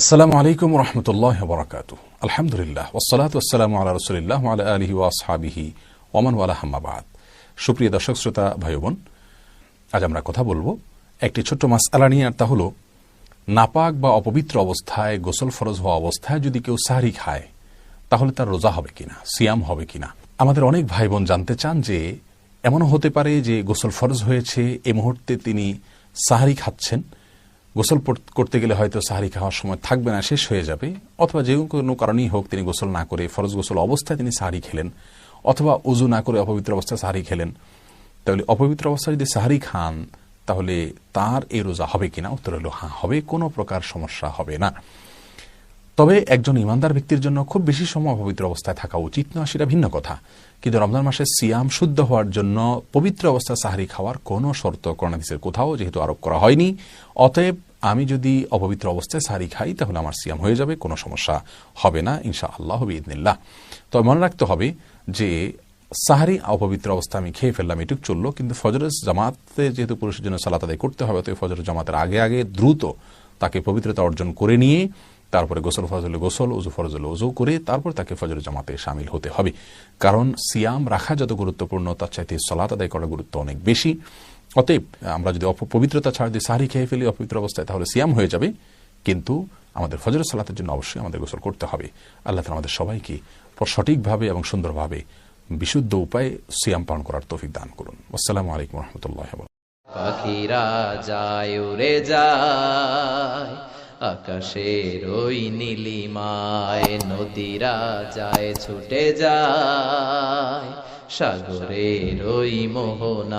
আসসালামু আলাইকুম রহমতুল্লাহ বরকাত। আলহামদুলিল্লাহ ওয়াসসালাতু ওয়াসসালামু আলা রাসূলিল্লাহ ওয়া আলা আলিহি ওয়া আসহাবিহি ওয়া মান ওয়ালা, আম্মা বাদ। সুপ্রিয় দর্শক শ্রোতা ভাই বোন, আজ আমরা কথা বলবো একটি ছোট্ট মাসআলা নিয়ে, আর তা হলো নাপাক বা অপবিত্র অবস্থায়, গোসল ফরজ হওয়া অবস্থায় যদি কেউ সাহরি খায় তাহলে তার রোজা হবে কিনা, সিয়াম হবে কিনা। আমাদের অনেক ভাই বোন জানতে চান যে এমনও হতে পারে যে গোসল ফরজ হয়েছে, এই মুহূর্তে তিনি সাহরি খাচ্ছেন, গোসল করতে গেলে হয়তো সাহরি খাওয়ার সময় থাকবে না, শেষ হয়ে যাবে, অথবা যে কোনো কারণেই হোক তিনি গোসল না করে ফরজ গোসল অবস্থায় তিনি সাহরি খেলেন, অথবা উজু না করে অপবিত্র অবস্থায় সাহরি খেলেন। তাহলে অপবিত্র অবস্থায় যদি সাহরি খান তাহলে তার এই রোজা হবে কিনা? উত্তর হলো হ্যাঁ, হবে, কোনো প্রকার সমস্যা হবে না। তবে একজন ইমানদার ব্যক্তির জন্য খুব বেশি সময় অপবিত্র অবস্থায় থাকা উচিত নয়, সেটা ভিন্ন কথা। কিন্তু রমজান মাসে সিয়াম শুদ্ধ হওয়ার জন্য পবিত্র অবস্থায় সাহরি খাওয়ার কোনো শর্ত কোরআন হাদিসের কোথাও যেহেতু আরোপ করা হয়নি, অতএব আমি যদি অপবিত্র অবস্থায় সাহরি খাই তাহলে আমার সিয়াম হয়ে যাবে, কোনো সমস্যা হবে না ইনশাআল্লাহ বিইذনিল্লাহ। তবে মনে রাখতে হবে যে সাহরি অপবিত্র অবস্থা আমি খেয়ে ফেললাম, এটুক চললো, কিন্তু ফজরের জামাতে যেহেতু পুরুষের জন্য সালাত আদায় করতে হবে, তো ফজরের জামাতের আগে আগে দ্রুত তাকে পবিত্রতা অর্জন করে নিয়ে তারপরে গোসল ফরজ হলে গোসল, উজু ফরজ হলে উজু করে তারপর তাকে ফজরের জামাতে শামিল হতে হবে। কারণ সিয়াম রাখা যত গুরুত্বপূর্ণ তার চাইতে সালাত আদায় করার গুরুত্ব অনেক বেশি। অতএব আমরা যদি অপবিত্রতা ছাড়া দিয়ে সাহরি খেয়ে ফেলি অপবিত্র অবস্থায় তাহলে সিয়াম হয়ে যাবে, কিন্তু আমাদের ফজরের সালাতের জন্য অবশ্যই আমাদের গোসল করতে হবে। আল্লাহ তাআলা আমাদের সবাইকে সঠিকভাবে এবং সুন্দরভাবে বিশুদ্ধ উপায়ে সিয়াম পালন করার তৌফিক দান করুন। আসসালামু আলাইকুম রহমতুল্লাহ। পাখিরা যায় উড়ে যায় আকাশের ওই নীলিমায়, নদীরা যায় ছুটে যায় সাগরের ওই মোহনা।